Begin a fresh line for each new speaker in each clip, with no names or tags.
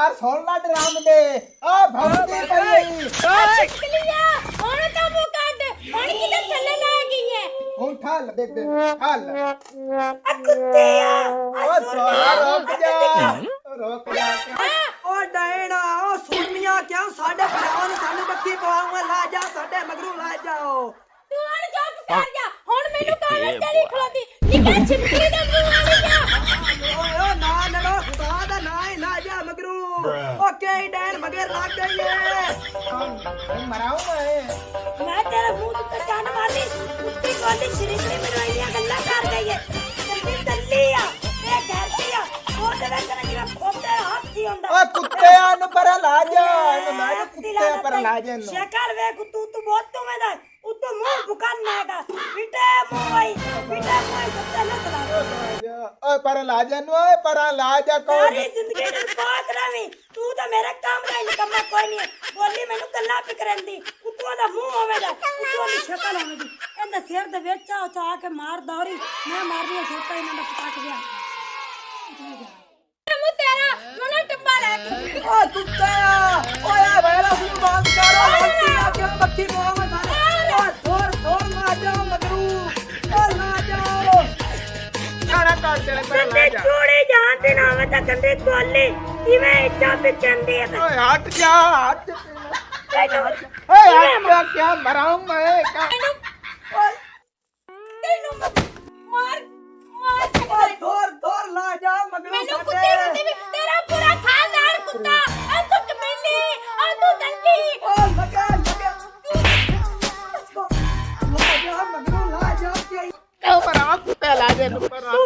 यार सुन ला ड्राम दे आ भौंकदी पई
चिकलिया हुण तो मुंह काट हुण किते थल्ले ला गई है
हुन ठल बेबे ठल
आ कुत्तिया
ओ सोना रुक जा
ओ डैना ओ सुनिया क्यों साडे भरावां नूं सानू बक्की पवाऊंगा ला जा साडे मगरू ला जाओ
तू हुण चुप कर जा हुण मेनू कागज तेरी खलोती निका चिपकली दे मुंह वाली जा
ओ ना लड़ो खुदा दा ना ही ला जा मगरू ओ के डैन मगर लाग गई है
मराऊं
मैं तेरा मुंह तो जान मारनी कुत्ती गोली श्रीकड़ी बनवाइयां गल्ला कर गई है जल्दी तल्ली आ ए घर की आ और दे तेरा जिरा खोपे हाथ सी हुंदा
ओ कुत्ते नु पर ला जा मैं कुत्ते पर ला जा नु
शक्ल वे तू बहुत तू में दा उतो मुंह बुकान नागा बिटे मुंह भाई बिटे मुंह कुत्ते न चला
ओ पर ला जा नु ओए पर ला जा को
सारी जिंदगी नु बात रवी तू तो मेरे काम दा निकम्मा कोई नहीं बोली मेनू कल्ला पिकरंदी उतो दा मुंह होवेगा उतो दी शक्ल होवेगी एंदा सिर दे विच आ के मार दौरी मैं मारनी छोटा इना मैं पटक गया मु तेरा मना टप्पा ले
ओ कुत्तिया ओए वेला सुन बात करो हंसिया क्यों बक्की पवाऊंगा सारे ओ थोर ला जाओ मगरू ओ ला जाओ
खाना काट तेरे पर ला
गंदे
जा
छोड़े जहां ते ना आवे ता गंदे कोले इवे इच्छा पिचंदी है
ओए हट जा हट
तेनू
ओए हट क्या मराऊं मैं का
तेनू मार मार
ओ थोर ला जा मगरू
मैनू
साडे
कुत्ते कुत्ते भी तेरा पूरा खानदान कुत्ता आ तू कमीनी आ तू दंडी
ओ लगा ला जा मगरू ला जा के
पर आ कुत्ते ला जा नु पर
तू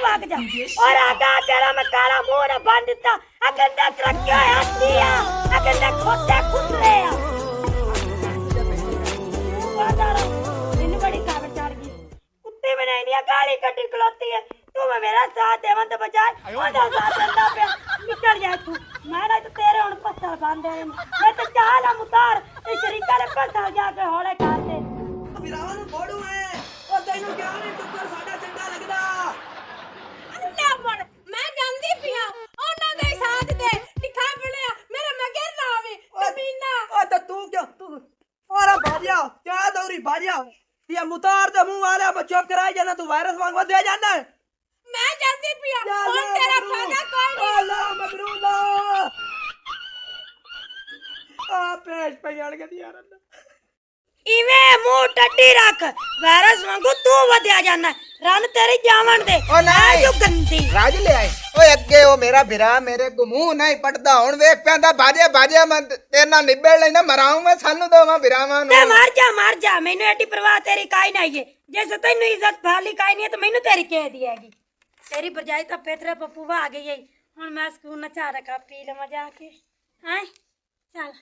भाग जा और आगा तेरा मैं काला मुंह ना बांध देता अगर ना तरक्की हथिया अगर ना खोते खुसरे वादारा इन बड़ी काबर चढ़ गई कुत्ते में नहीं गाली कटी खलोती है तू मेरा साथ देवन तो बजाय ओदा साथ देना पे निकल जा तू मैं ना तो तेरे हुन पत्थर बांध दे मैं तो चाला मुतार ते शरीका ने पत्थर जाके होले कर दे
ਵਿਰਾਵਾਂ ਨੂੰ ਫੋੜੂ ਐ ਉਹ ਤੈਨੂੰ ਕਿਉਂ ਨਹੀਂ ਟੁੱਕਰ ਸਾਡਾ ਚੰਗਾ ਲੱਗਦਾ
ਅੱਲਾ ਬਣ ਮੈਂ ਜਾਂਦੀ ਪਿਆ ਉਹਨਾਂ ਦੇ ਸਾਥ ਦੇ ਲਿਖਾ ਬਣਿਆ ਮੇਰੇ ਮਗਰ ਨਾ ਆਵੇ ਕਮੀਨਾ
ਉਹ ਤਾਂ ਤੂੰ ਕਿਉਂ ਤੂੰ ਔਰਾ ਬਾਜਿਆ ਕਿਆ ਦੌਰੀ ਬਾਜਿਆ ਇਹ ਮੁਤਾਰ ਦੇ ਮੂੰਹ ਵਾਲਿਆ ਬੱਚੋ ਕਰਾਈ ਜਾਣਾ ਤੂੰ ਵਾਇਰਸ ਵਾਂਗ ਵਧਿਆ ਜਾਂਦਾ
ਮੈਂ ਜਾਂਦੀ ਪਿਆ ਹੁਣ ਤੇਰਾ ਫਾਇਦਾ ਕੋਈ ਨਹੀਂ
ਅੱਲਾ ਮਗਰੂ ਲਾ ਆ ਪੇਸ਼ ਪਈਣ ਗਦੀ ਯਾਰ
ਇਵੇਂ ਮੂੰਹ ਟੱਡੀ ਰੱਖ ਵਾਇਰਸ ਵਾਂਗੂ ਤੂੰ ਵਧਿਆ ਜਾਂਦਾ ਰਨ ਤੇਰੀ ਜਾਵਣ ਦੇ
ओ नहीं
ਜੋ ਗੰਦੀ
राज ले आए ओए अगे ओ मेरा बिरा मेरे को मुंह नहीं पटदा हुन वेख पैंदा बाजे बाजे मैं तेरे नाल निबेड़ लेना मराऊं मैं सानू दोवां बिरावां
ਤੇ
नु
ਮਰ ਜਾ ਮੈਨੂੰ ਐਡੀ ਪਰਵਾਹ ਤੇਰੀ ਕਾਈ ਨਹੀਂ ਹੈ ਜੇ ਤੈਨੂੰ ਇੱਜ਼ਤ ਭਾਲੀ ਕਾਈ ਨਹੀਂ ਹੈ ਤਾਂ ਮੈਨੂੰ ਤੇਰੀ ਕਹਿ ਦੀ ਹੈਗੀ ਤੇਰੀ ਬਰਜਾਈ ਤਾਂ ਪੇਤਰੇ ਪੱਪੂ ਵਾ ਗਈ ਹੈ ਹੁਣ ਮੈਂ ਸਕੂਨ ਨਚਾ ਰਖਾ ਪੀ ਲਵਾਂ ਜਾ ਕੇ ਹੈ ਚੱਲ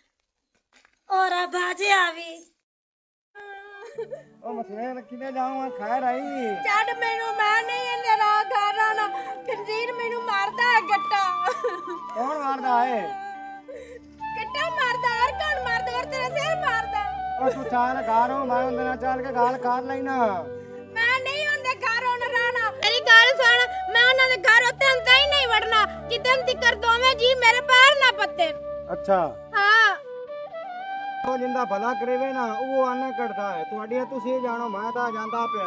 ਔਰਾ ਬਾਜੇ ਆਵੀ
ओ मसले किने जाऊं खैर आई
ਛੱਡ ਮੈਨੂੰ ਮੈਂ ਨਹੀਂ ਇਹਦੇ ਨਾਲ ਘਰ ਆਣਾ ਖੰਜੀਰ ਮੈਨੂੰ ਮਾਰਦਾ ਹੈ ਗੱਟਾ
कौन मारदा है
ਗੱਟਾ ਮਾਰਦਾ ਹਰ ਕੌਣ ਮਾਰਦਾ ਔਰ ਤੇਰਾ ਸਿਰ ਮਾਰਦਾ
ओ तू चाल गारो मैं उनदे नाल चल के गाल कर लेना
ਮੈਂ ਨਹੀਂ ਉਹਦੇ ਘਰ ਹੁਣ ਰਹਿਣਾ ਮੇਰੀ ਗੱਲ ਸੁਣ ਮੈਂ ਉਹਨਾਂ ਦੇ ਘਰ ਉੱਤੇ ਅੰਦਰ ਹੀ ਨਹੀਂ ਵੜਨਾ ਜਿੱਦਨ ਤਿੱਕਰ ਦੋਵੇਂ ਜੀ ਮੇਰੇ ਪੈਰ ਨਾ ਪੱਤੇ
अच्छा
ਹਾਂ
ਉਹ ਜਿੰਦਾ ਭਲਾ ਕरेवे ਨਾ ਉਹ ਆਨੇ ਕਰਦਾ ਹੈ ਤੁਹਾਡੀਆਂ ਤੁਸੀਂ ਜਾਣੋ ਮੈਂ ਤਾਂ ਜਾਂਦਾ ਪਿਆ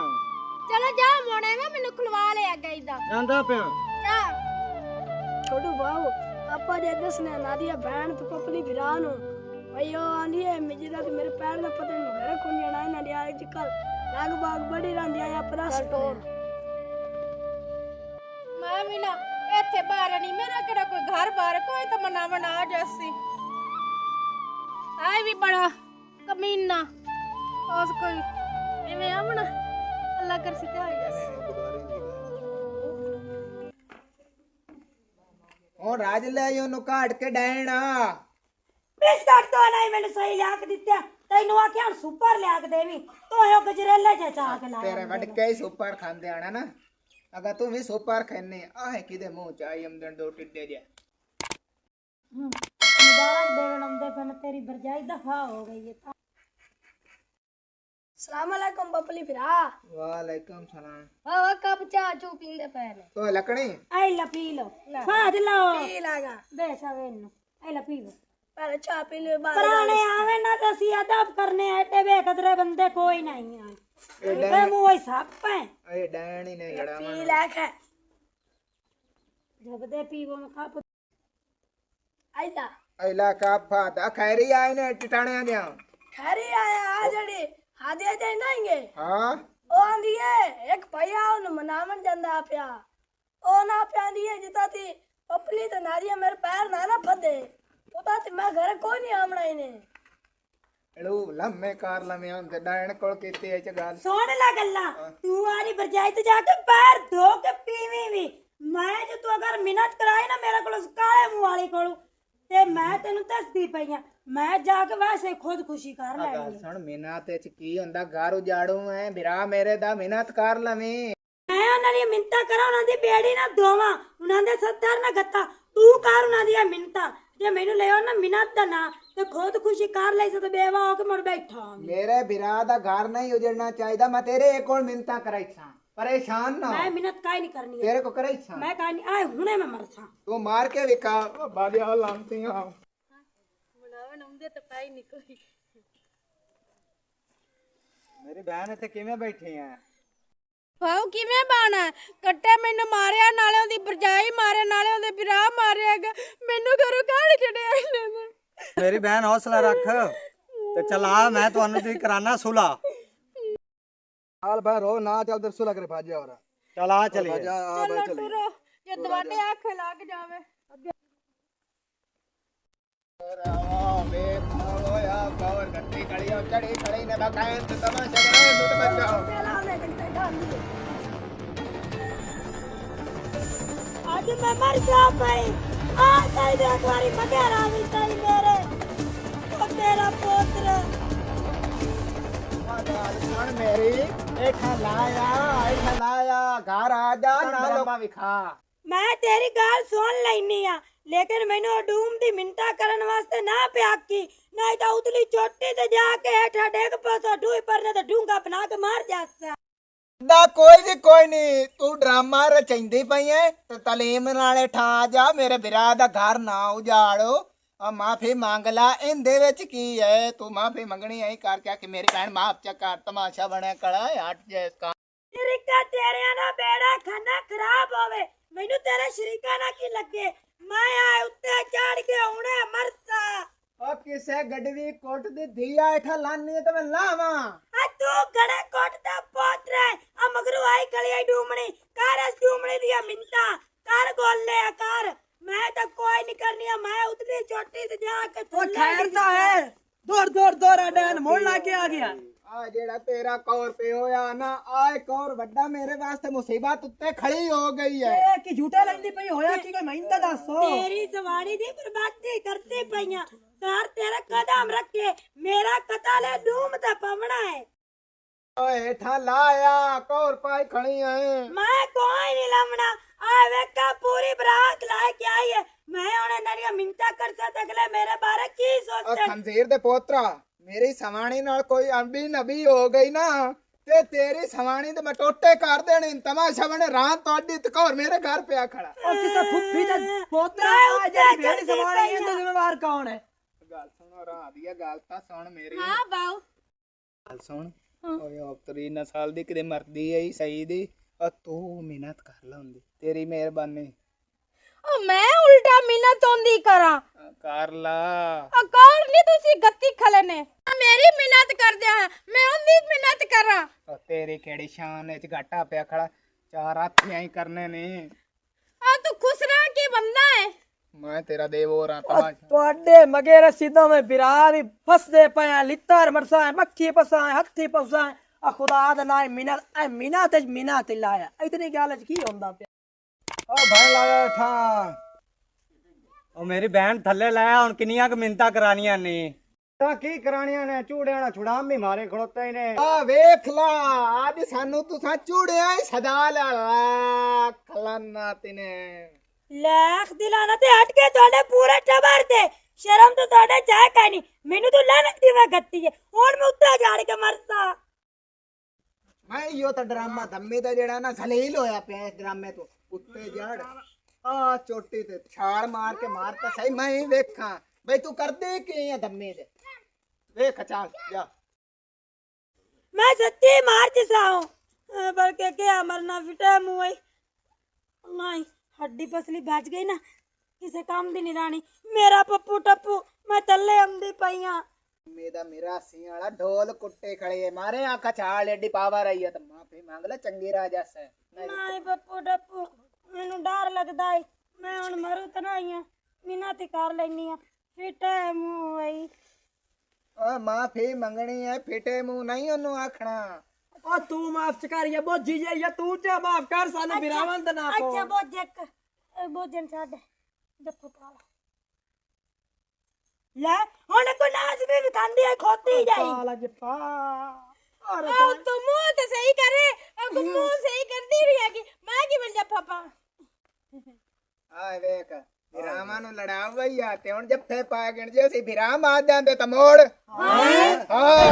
ਚਲੋ ਜਾ ਮੋੜੇ ਵੇ ਮੈਨੂੰ ਖੁਲਵਾ ਲਿਆ ਗਈ ਦਾ
ਜਾਂਦਾ ਪਿਆ
ਜਾ
छोटू बाबू पापा जे दसने नादिया बहन तो पपली बिरा नु भैया आंदी है मिजी दा ते मेरे पैर दा पता नहीं घर खुंज जाना ना दिया आज कल लाग बाग बड़ी रंदी आया परस टोर
ਮੈਂ ਵੀ ਨਾ ਇੱਥੇ ਬਾਹਰ ਨਹੀਂ ਮੇਰਾ ਕਿਹੜਾ ਕੋਈ ਘਰ ਬਾਹਰ ਕੋਈ ਤਾਂ ਮਨਾਵਣ ਆ ਜਾਸੀ ਆਏ ਵੀ ਬੜਾ ਕਮੀਨਾ ਉਸ ਕੋਈ ਐਵੇਂ ਆਵਣਾ ਅੱਲਾ ਕਰ ਸਿੱਧਾ ਆ ਜਾਸੀ
ਉਹ ਰਾਜ ਲੈ ਆਈ ਉਹਨੂੰ ਕਾਟ ਕੇ ਡੈਣਾ
ਬਿਸਕਟ ਤੋਂ ਨਹੀਂ ਮੈਨੂੰ ਸਹੀ ਲਿਆ ਕੇ ਦਿੱਤਾ ਤੈਨੂੰ ਆਖਿਆ ਹੁਣ ਸੁਪਰ ਲਿਆ ਕੇ ਦੇਵੀਂ ਤੂੰ ਇਹੋ ਗਜਰੇਲੇ ਚ ਚਾ ਕੇ ਲਾਇਆ
ਤੇਰੇ ਵੱਡ ਕੇ ਸੁਪਰ ਖਾਂਦੇ ਆਣਾ ਨਾ ਅਗਾ ਤੂੰ ਵੀ ਸੁਪਰ ਖਾਣੇ ਆਹ ਕਿਦੇ ਮੂੰਹ ਚ ਆਈ ਅੰਦਰ ਦੋ ਟਿੱਡੇ ਜਿਹਾ
ਮੁਬਾਰਕ ਦੇਵਣ ਆਉਂਦੇ ਪਨ ਤੇਰੀ ਬਰਜਾਈ ਦਫਾ ਹੋ ਗਈ ਹੈ
ਸਲਾਮ ਅਲੈਕੁਮ ਪਪਲੀ ਭਰਾ
ਵਾਲੇਕੁਮ ਸਲਾਮ
ਵਾਹ ਕੱਪ ਚਾਹ ਚੂ ਪੀਂਦੇ ਪਏ ਨੇ
ਓ ਲਕਣੀ
ਆਈ ਲਾ ਪੀ ਲੋ ਖਾਦ ਲਓ
ਪੀ ਲਾਗਾ
ਬੇਸਾ ਵੇਨ ਆਈ ਲਾ ਪੀ ਲੋ
ਪਹਿਲੇ ਚਾਹ ਪੀ ਲੈ ਬਾਅਦ
ਪੁਰਾਣੇ ਆਵੇ ਨਾ ਤਾਂ ਅਸੀਂ ਅਦਬ ਕਰਨੇ ਐਡੇ ਬੇਕਦਰੇ ਬੰਦੇ ਕੋਈ ਨਹੀਂ ਆ
ਇਹ
ਇਹ ਮੂੰਹ ਹੀ ਸੱਪ ਹੈ
ਇਹ ਡੈਣ ਹੀ ਨੇ ਲੜਾ
ਪੀ ਲੈ ਖੈ
ਜਬ ਦੇ ਪੀਵੋ ਮੈਂ ਖਾ
ਆਇਦਾ
ਐਲਾ ਕਾਫਾ ਦਾ ਖੈਰੀ ਆਏ ਨੇ ਟਟਾਣਿਆਂ ਦਿਆਂ
ਖੈਰੀ ਆਇਆ ਆ ਜਿਹੜੀ ਹਾਦੇ ਤੇ ਨਹੀਂਗੇ
ਹਾਂ
ਉਹ ਆਂਦੀ ਏ ਇੱਕ ਭਈਆ ਉਹਨੂੰ ਮਨਾਵਣ ਜਾਂਦਾ ਪਿਆ ਉਹ ਨਾ ਪਿਆਂਦੀ ਏ ਜਿੱਤਾ ਤੀ ਪਪਲੀ ਤੇ ਨਾਰੀਆ ਮੇਰੇ ਪੈਰ ਨਾ ਫੱਦੇ ਪਤਾ ਤੇ ਮੈਂ ਘਰੇ ਕੋਈ ਨਹੀਂ ਆਮਣਾ ਇਹਨੇ
ਇਹਨੂੰ ਲੰਮੇ ਕਾਰ ਲੰਮੇ ਹੁੰਦੇ ਡੈਣ ਕੋਲ ਕੀਤੀ ਇਹ ਚ ਗੱਲ
ਸੁਣ ਲੈ ਗੱਲਾਂ ਤੂੰ ਆਰੀ ਬਰਜਾਈ ਤੇ ਜਾ ਕੇ ਪੈਰ ਧੋ ਕੇ ਪੀਵੀਂ ਵੀ ਮੈਂ ਜੇ ਤੂੰ ਅਗਰ ਮਿਹਨਤ ਕਰਾਈ ਨਾ ਮੇਰੇ ਕੋਲ ਕਾਲੇ ਮੂੰਹ ਵਾਲੀ ਕੋਲ ਤੇ ਮੈਂ ਤੈਨੂੰ ਦੱਸਦੀ ਪਈ ਆ ਮੈਂ ਜਾ ਕੇ ਵੈਸੇ ਖੁਦ ਖੁਸ਼ੀ ਕਰ
ਗੱਲ
ਲੈਣੀ
ਸੁਣ ਮਿਹਨਤ ਚ ਕੀ ਹੁੰਦਾ ਘਰ ਉਜਾੜੂ ਐ ਵੀਰਾ ਮੇਰੇ ਦਾ ਮਿਹਨਤ ਕਰ ਲਵੇਂ
ਮੈਂ ਉਹਨਾਂ ਦੀ ਮਿੰਤਾ ਕਰਾਂ ਉਹਨਾਂ ਦੀ ਬੇੜੀ ਨਾ ਦੋਵਾਂ ਉਹਨਾਂ ਦੇ ਸੱਤਰ ਨਾ ਗੱਤਾ ਤੂੰ ਕਰ ਉਹਨਾਂ ਦੀ ਮਿੰਤਾ ਜੇ ਮੈਨੂੰ ਲਿਓ ਨਾ ਮਿਹਨਤ ਦਾ ਨਾ ਤੇ ਖੁਦ ਖੁਸ਼ੀ ਕਰ ਲਈ ਤੇ ਬੇਵਾ ਹੋ ਕੇ ਮੁੜ ਬੈਠਾ
ਮੇਰੇ ਵੀਰਾ ਦਾ ਘਰ ਨਹੀਂ ਉਜੜਨਾ ਚਾਹੀਦਾ ਮੈਂ ਤੇਰੇ ਕੋਲ ਮਿੰਤਾ ਕਰਾਈ ਸਾਂ ਪਰੇਸ਼ਾਨ ਨਾ
ਮੈਂ ਮਿਹਨਤ ਕਾਈ ਨਹੀਂ ਕਰਨੀ
ਤੇਰੇ ਕੋ ਕਰਾਈ ਸਾਂ
ਮੈਂ ਕਾਈ ਨਹੀਂ ਆਏ ਹੁਣੇ ਮੈਂ ਮਰ ਸਾਂ
ਤੂੰ ਮਾਰ ਕੇ ਵਿਖਾ ਬਾਲਿਆ ਲਾਂਤੀ ਆ ਮੇਰੀ ਭੈਣ ਇੱਥੇ ਕਿਵੇਂ ਬੈਠੀ ਆ
ਵਾਹ ਕਿਵੇਂ ਬਾਣਾ ਕੱਟੇ ਮੈਨੂੰ ਮਾਰਿਆ ਨਾਲੇ ਉਹਦੀ ਬਰਜਾਈ ਮਾਰਿਆ ਨਾਲੇ ਉਹਦੇ ਵਿਰਾ ਮਾਰਿਆ ਮੈਨੂੰ ਘਰੋਂ ਕਾੜ ਛੜਿਆ ਇਹਨੇ
ਮੇਰੀ ਬਹਿਨ ਹੌਸਲਾ ਰੱਖ ਤੇ ਚਲਾ ਮੈਂ ਤੁਹਾਨੂੰ ਦੀ ਕਰਾਣਾ ਸੁਲਾ
ਹਾਲ ਭਾਈ ਰੋ ਨਾ ਚੱਲ ਦਰਸੂ ਲੱਗ ਰੇ ਭਾਜਿਆ ਹੋਰ
ਚਲਾ ਚਲੀਏ
ਆ ਭਾਈ ਚਲੀ
ਜੇ ਦਵਾਡੇ ਅੱਖ ਲੱਗ ਜਾਵੇ
ਵੇਖ ਹੋਇਆ ਕਵਰ ਗੱਤੀ ਕੜੀਓ ਚੜੀ ਖੜੀ ਨੇ ਬਕਾਇ ਤੇ ਤਮਾਸ਼ਾ ਕਰੇ ਲੁੱਟ ਬੱਚਾ
ਅੱਜ ਮੈਂ ਮਰ ਜਾ ਪਈ ਆ ਤਾਈ ਦੇ ਵਾਰੀ ਮਗਰਾ ਵੀ ਤਾਈ ਮੇਰੇ ਉਹ ਤੇਰਾ ਪੁੱਤਰ
ਸੁਣ ਮੇਰੀ ਇੱਥੇ ਲਾਇਆ ਘਰ ਆ ਜਾ ਨਾ ਲੋਕਾਂ ਵਿਖਾ
ਮੈਂ ਤੇਰੀ ਗੱਲ ਸੁਣ ਲੈਨੀ ਆ ਲੇਕਿਨ ਮੈਨੂੰ ਡੂਮ ਦੀ ਮਿੰਤਾ ਕਰਨ ਵਾਸਤੇ ਨਾ ਪਿਆਕੀ ਨਹੀਂ ਤਾਂ ਉਤਲੀ ਚੋਟੀ ਤੇ ਜਾ ਕੇ ਹੇਠਾਂ ਡੇਗ ਪਸੋ ਢੂਈ ਪਰਨੇ ਤੇ ਢੂੰਗਾ ਬਣਾ ਕੇ ਮਾਰ ਜਾਸਾ
ਦਾ ਕੋਈ ਨਹੀਂ ਤੂੰ ਡਰਾਮਾ ਰਚੈਂਦੀ ਪਈ ਐ ਤੇ ਤਾਲੀਮ ਨਾਲੇ ਠਾ ਜਾ ਮੇਰੇ ਵੀਰਾ ਦਾ ਘਰ ਨਾ ਉਜਾੜੋ ਆ ਮਾਫੀ ਮੰਗ ਲਾ ਇਹਦੇ ਵਿੱਚ ਕੀ ਐ ਤੂੰ ਮਾਫੀ ਮੰਗਣੀ ਐ ਕਰ ਕਿ ਮੇਰੀ ਭੈਣ ਮਾਫ ਚੱਕਰ ਤਮਾਸ਼ਾ ਬਣਿਆ ਕੜਾ ਹਟ ਜੇ
ਸ਼ਰੀਕਾ ਤੇਰਿਆਂ ਦਾ ਬੇੜਾ ਖਾਨਾ ਖਰਾਬ ਹੋਵੇ ਮੈਨੂੰ ਤੇਰੇ ਸ਼ਰੀਕਾ ਨਾਲ ਕੀ ਲੱਗੇ ਮੈਂ ਆ ਉੱਤੇ ਚੜ ਕੇ ਹੁਣੇ ਮਰਤਾ
ਉਹ ਕਿਸੇ ਗੱਡੀ ਕੋਟ ਦੀ ਧੀਆ ਇਠਾ ਲਾਨੀ ਤੇ ਮੈਂ ਲਾਵਾਂ
ਆ ਤੂੰ ਗੜੇ ਕੋਟ ਦਾ ਪੋਤਰਾ ਆ ਮਗਰੂ ਆਈ ਕਲੀ ਡੂਮਣੀ ਕਰ ਇਸ ਡੂਮਣੀ ਦੀ ਮਿੰਤਾ ਕਰ ਗੋਲੇ ਕਰ ਮੈਂ ਤਾਂ ਕੋਈ ਨਹੀਂ ਕਰਨੀ ਆ ਮੈਂ ਉਤਲੀ ਚੋਟੀ ਤੇ ਜਾ ਕੇ
ਉਹ ਠਹਿਰਦਾ ਹੈ ਦੌੜ ਅਡੈਨ ਮੋੜ ਲਾ ਕੇ ਆ ਗਿਆ
ਆ ਜਿਹੜਾ ਤੇਰਾ ਕੌਰ ਪੇ ਹੋਇਆ ਨਾ ਆਏ ਕੌਰ ਵੱਡਾ ਮੇਰੇ ਵਾਸਤੇ ਮੁਸੀਬਤ ਉੱਤੇ ਖੜੀ ਹੋ ਗਈ ਹੈ
ਇਹ ਕੀ ਝੂਟੇ ਲੈਂਦੀ ਪਈ ਹੋਇਆ ਕੀ ਕੋਈ ਮੈਨੂੰ ਤਾਂ ਦੱਸੋ
ਤੇਰੀ ਜ਼ਵਾਨੀ ਦੀ ਬਰਬਾਦੀ ਕਰਦੀ ਪਈਆਂ ਸਰ ਤੇਰਾ ਕਦਮ ਰੱਖੇ ਮੇਰਾ ਕਤਲ ਹੈ ਡੂਮ ਤੇ ਪਵਣਾ ਹੈ
ਓਏ ਠਾ ਲਾਇਆ ਕੌਰ ਪਾਈ ਖੜੀ ਐ
ਮੈਂ ਕੋਈ ਨਹੀਂ ਲਮਣਾ ਆ ਵੇਖਾ ਪੂਰੀ ਬਰਾਤ ਲੈ ਕੇ ਆਈ ਹੈ ਮੈਂ ਉਹਨੇ ਨਰੀਆਂ ਮਿੰਤਾ ਕਰ ਸਕਦਾ ਅਗਲੇ ਮੇਰੇ ਬਾਰੇ ਕੀ
ਉਹ
ਸੋਚਦੇ
ਖੰਜ਼ੀਰ ਦੇ ਪੋਤਰਾ ਮੇਰੀ ਸਵਾਣੀ ਨਾਲ ਕੋਈ ਅੰਬੀ ਨਬੀ ਹੋ ਗਈ ਨਾ ਤੇ ਤੇਰੀ ਸਵਾਣੀ ਤੇ ਮੈਂ ਟੋਟੇ ਕਰ ਦੇਣੇ ਤਮਾਸ਼ਾ ਬਣੇ ਰਾਤ ਤੁਹਾਡੀ ਤੇ ਕੌਰ ਮੇਰੇ ਘਰ ਪਿਆ ਖੜਾ
ਉਹ ਕਿਸੇ ਫੁੱਫੀ ਦਾ ਪੋਤਰਾ ਆ ਜਿਹੜੀ ਬੇੜੀ ਸਵਾਰ ਹੈ ਇਹਦਾ ਜ਼ਿੰਮੇਵਾਰ ਕੌਣ ਹੈ
ਗੱਲ ਸੁਣੋ ਰਾਤ ਦੀ ਗੱਲ ਤਾਂ ਸੁਣ ਮੇਰੀ
ਹਾਂ ਬਾਉ
ਗੱਲ ਸੁਣ ਓਏ ਉਤਰੀ ਨਸਲ ਦੀ ਕਿਤੇ ਮਰਦੀ ਐ ਸਹੀ ਦੀ ਆ ਤੂੰ ਮਿਹਨਤ ਕਰ ਲਾ ਹੁੰਦੀ ਤੇਰੀ ਮਿਹਰਬਾਨੀ
ਉਹ ਮੈਂ ਉਲਟਾ ਮਿਹਨਤ ਹੁੰਦੀ ਕਰਾਂ
ਕਰ ਲਾ
ਅਕਾਰ ਨਹੀਂ ਤੁਸੀਂ ਗੱਤੀ ਖਲੇ ਨੇ ਮੇਰੀ ਮਿਹਨਤ ਕਰਦੇ ਆ ਮੈਂ ਉਹਦੀ ਮਿਹਨਤ ਕਰਾਂ
ਉਹ ਤੇਰੀ ਕਿਹੜੀ ਸ਼ਾਨ ਵਿੱਚ ਘਾਟਾ ਪਿਆ ਖੜਾ ਚਾਰ ਹੱਥ ਹੀ ਕਰਨੇ ਨੇ
ਆ ਤੂੰ ਖੁਸਰਾ ਕੀ ਬੰਦਾ ਹੈ
ਮੈਂ ਤੇਰਾ ਦੇਵੋ ਰਾਂ ਤਮਾਸ਼ਾ
ਤੁਹਾਡੇ ਮਗੇ ਰਸੀਦੋਂ ਵਿੱਚ ਬਿਰਾ ਵੀ ਫਸਦੇ ਪਏ ਲਿੱਤਰ ਮਰਸਾ ਮੱਖੀ ਪਸਾ ਹੱਥੀ ਪਸਾ ਆ ਖੁਦਾ ਦਾ ਨਾਮ ਮਿਹਨਤ ਲਾਇਆ ਇਤਨੀ ਗੱਲ ਚ ਕੀ ਹੁੰਦਾ ਪਿਆ
ਓ ਭਾਈ ਲਾਇਆ ਠਾ
ਉਹ ਮੇਰੀ ਬਹਿਨ ਥੱਲੇ ਲੈ ਹੁਣ ਕਿੰਨੀਆਂ ਕੁ ਮਿੰਤਾ ਕਰਾਣੀਆਂ ਨੇ
ਤਾਂ ਕੀ ਕਰਾਣੀਆਂ ਨੇ ਚੂੜਿਆਂ ਨਾਲ ਛੁੜਾਮ ਵੀ ਮਾਰੇ ਖੜੋਤੇ ਨੇ ਆ ਵੇਖ ਲਾ ਅੱਜ ਸਾਨੂੰ ਤੁਸਾਂ ਚੂੜਿਆਂ ਹੀ ਸਜਾ ਲਿਆ ਖਲਾਨਾ ਤਨੇ
ਲੱਖ ਦਿਲਾਨਾ ਤੇ ਹਟ ਕੇ ਤੁਹਾਡੇ ਪੂਰੇ ਟੱਬਰ ਤੇ ਸ਼ਰਮ ਤਾਂ ਤੁਹਾਡੇ ਚਾਹ ਕਾ ਨਹੀਂ ਮੈਨੂੰ ਤੂੰ ਲਾਨਤ ਦੀ ਵਾ ਗੱਤੀ ਹੈ ਹੁਣ ਮੈਂ ਉੱਤੇ ਜਾੜ ਕੇ ਮਰਦਾ
ਹਾਂ ਇਹੋ ਤਾਂ ਡਰਾਮਾ ਧੰਮੀ ਦਾ ਜਿਹੜਾ ਨਾ ਜ਼ਲੀਲ ਹੋਇਆ ਪਿਆ ਇਸ ਡਰਾਮੇ ਤੋਂ ਉੱਤੇ ਜੜ ਆ ਚੋਟੀ ਤੇ ਛਾਲ ਮਾਰ ਕੇ ਮਾਰ ਤਾਂ ਸਹੀ ਮੈਂ ਹੀ ਵੇਖਾਂ ਬਈ ਤੂੰ ਕਰਦੇ ਕੀ ਆ ਧੰਮੀ ਦੇ ਵੇਖ ਚੱਲ ਜਾ
मैं सच्ची मार चिसाऊं बल्कि क्या मरना फिटे मुंह नहीं हड्डी पसली बच गई ना किसे काम दी नहीं रानी मेरा पप्पू टप्पू मैं तल्ले आंदी पईया
मेरा मेरा सी वाला ढोल कुट्टे खड़े है मारे आंखा छाल एडी पावर आई है तो माफी मांग ले चंगी राजा से
नहीं पप्पू टप्पू मैनू डर लगदा है मैं हुन मरू तो ना आईया मिन्नत कर लेनी आ फिटे मुंह आई
ओ माफी मंगनी है फिटे मुंह नहीं ओनू आखना
ओ तू माफ कर ये बोझी जे ये तू ते माफ कर सानू बिरावन दा ना को
अच्छा बोझन छाड़ जप्पू पाला ले हुन को नाच भी खांदी है खोती जाई
पाला जे पा अरे
तो मुंह तो सही करे अब मुंह सही कर दी रही है कि मैं की बन जा पापा
ਆ ਵੇਖ ਵਿਰਾਮਾਂ ਨੂੰ ਲੜਾਵਾ ਹੀ ਆ ਤੇ ਹੁਣ ਜੱਫੇ ਪਾ ਗਣ ਜੇ ਅਸੀਂ ਵਿਰਾਮ ਆ ਜਾਂਦੇ ਤਾਂ ਮੋੜ ਹਾਂ